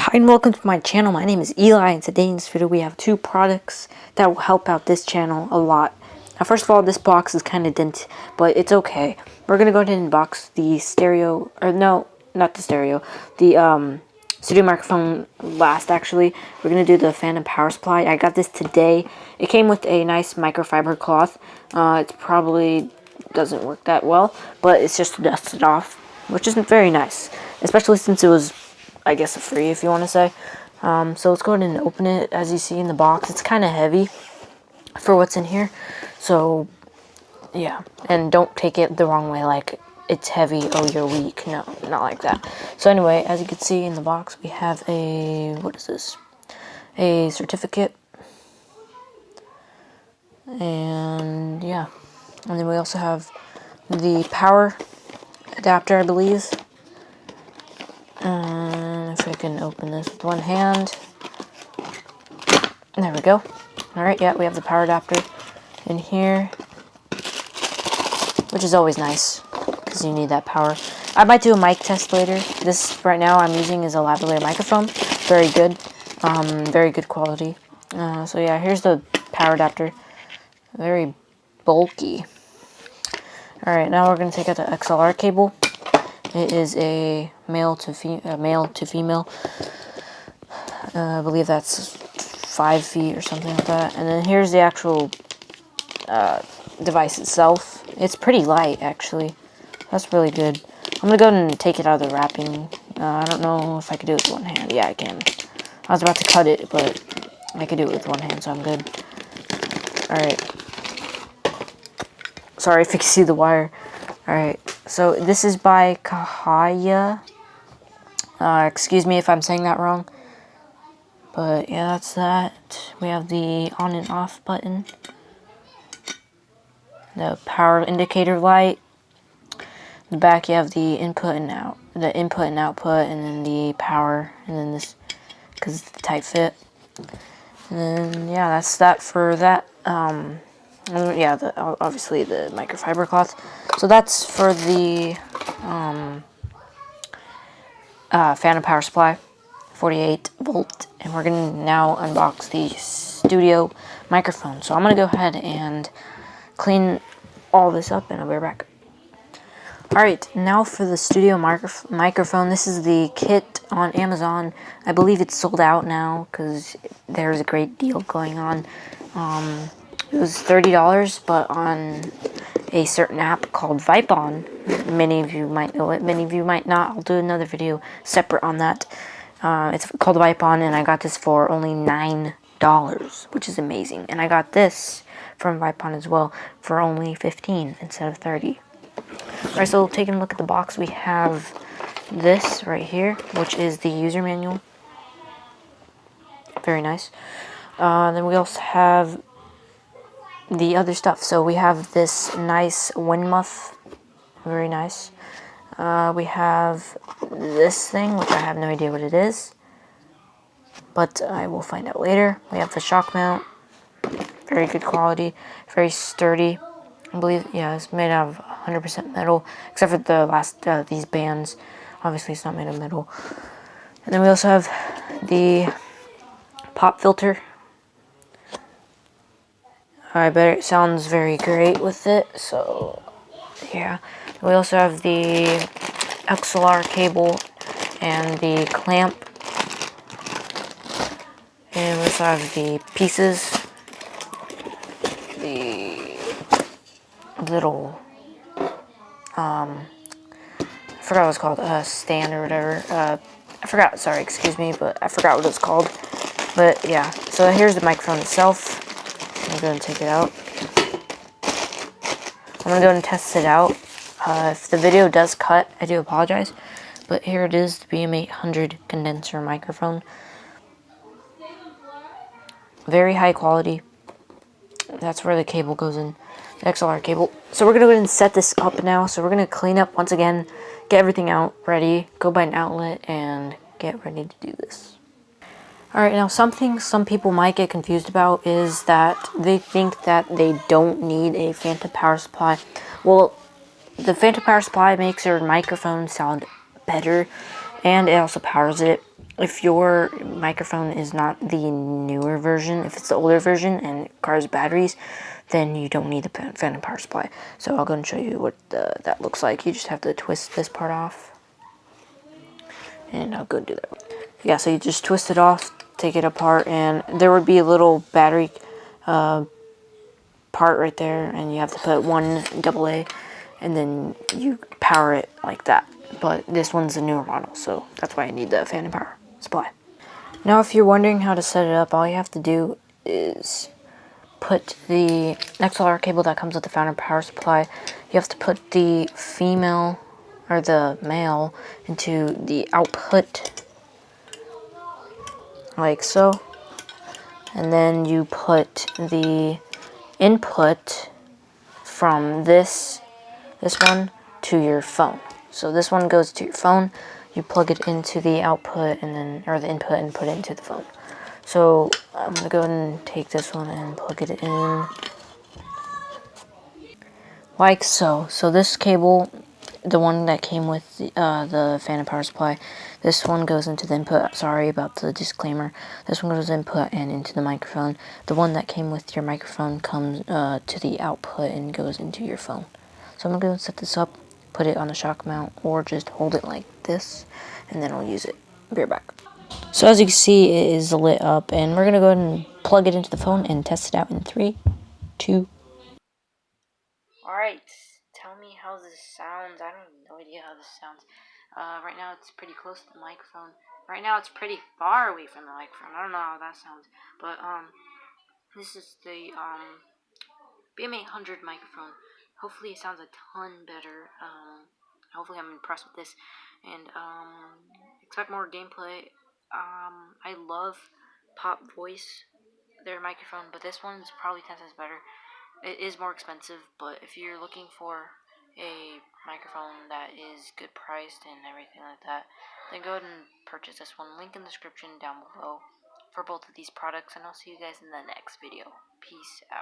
Hi and welcome to my channel. My name is Eli, and today in this video we have two products that will help out this channel a lot. Now first of all, this box is kind of dented, but it's okay. We're going to go ahead and unbox the stereo, or no, not the stereo, the studio microphone last actually. We're going to do the phantom power supply. I got this today. It came with a nice microfiber cloth. It probably doesn't work that well, but it's just dusted off, which isn't very nice, especially since it was, I guess, free, if you want to say. So let's go ahead and open it. As you see in the box, it's kind of heavy for what's in here. So, yeah. And don't take it the wrong way, like it's heavy, oh, you're weak. No, not like that. So anyway, as you can see in the box, we have a, what is this? A certificate. And, yeah. And then we also have the power adapter, I believe. If I can open this with one hand. There we go. Alright, yeah, we have the power adapter in here, which is always nice, because you need that power. I might do a mic test later. This, right now, I'm using is a lavalier microphone. Very good. Very good quality. So yeah, here's the power adapter. Very bulky. Alright, now we're going to take out the XLR cable. It is a male to female. I believe that's 5 feet or something like that. And then here's the actual device itself. It's pretty light, actually. That's really good. I'm going to go ahead and take it out of the wrapping. I don't know if I could do it with one hand. Yeah, I can. I was about to cut it, but I could do it with one hand, so I'm good. Alright. Sorry if you can see the wire. Alright, so this is by Kahaya. Excuse me if I'm saying that wrong. But yeah, that's that. We have the on and off button. The power indicator light. In the back you have the input and output, and then the power, and then this, because it's the tight fit. And then yeah, that's that for that. Yeah, obviously the microfiber cloth. So that's for the phantom power supply, 48 volt, and we're gonna now unbox the studio microphone. So I'm gonna go ahead and clean all this up, and I'll be right back. Alright, now for the studio microphone. This is the kit on Amazon. I believe it's sold out now because there's a great deal going on. It was $30, but on a certain app called Vipon. Many of you might know it, many of you might not. I'll do another video separate on that. It's called Vipon, and I got this for only $9, which is amazing. And I got this from Vipon as well for only $15 instead of $30. Alright, so taking a look at the box, we have this right here, which is the user manual. Very nice. Then we also have the other stuff. So we have this nice wind muff. Very nice. We have this thing, which I have no idea what it is, but I will find out later. We have the shock mount. Very good quality. Very sturdy. I believe, yeah, it's made out of 100% metal, except for the last, these bands. Obviously, it's not made of metal. And then we also have the pop filter. I bet it sounds very great with it, so yeah. We also have the XLR cable and the clamp. And we also have the pieces. The little, I forgot what it's called, stand or whatever. I forgot, sorry, excuse me, but I forgot what it's called. But yeah, so here's the microphone itself. I'm going to take it out. I'm going to go and test it out. If the video does cut, I do apologize. But here it is, the BM800 condenser microphone. Very high quality. That's where the cable goes in, the XLR cable. So we're going to go ahead and set this up now. So we're going to clean up once again, get everything out, ready, go buy an outlet, and get ready to do this. Alright, now something some people might get confused about is that they think that they don't need a phantom power supply. Well, the phantom power supply makes your microphone sound better, and it also powers it. if your microphone is not the newer version, if it's the older version and it requires batteries, then you don't need the phantom power supply. So I'll go and show you what that looks like. You just have to twist this part off, and I'll go do that. Yeah, so you just twist it off, take it apart, and there would be a little battery part right there, and you have to put one AA, and then you power it like that. But this one's a newer model, so that's why I need the phantom power supply. Now, if you're wondering how to set it up, all you have to do is put the XLR cable that comes with the phantom power supply. You have to put the female or the male into the output like so, and then you put the input from this one to your phone. So this one goes to your phone, you plug it into the output and then, or the input, and put it into the phone. So I'm gonna go ahead and take this one and plug it in like so. So this cable, the one that came with the phantom power supply, this one goes into the input. Sorry about the disclaimer. This one goes input and into the microphone. The one that came with your microphone comes to the output and goes into your phone. So I'm gonna go and set this up, put it on the shock mount, or just hold it like this, and then I'll use it. Be right back. So as you can see, it is lit up, and we're gonna go ahead and plug it into the phone and test it out in 3, 2. Alright, tell me how this sounds. I have no idea how this sounds. Right now it's pretty close to the microphone. Right now it's pretty far away from the microphone. I don't know how that sounds. But, this is the, BM800 microphone. Hopefully it sounds a ton better. Hopefully I'm impressed with this. And, expect more gameplay. I love Pop Voice, their microphone, but this one's probably 10 times better. It is more expensive, but if you're looking for a microphone that is good priced and everything like that, then go ahead and purchase this one. Link in the description down below for both of these products, and I'll see you guys in the next video. Peace out.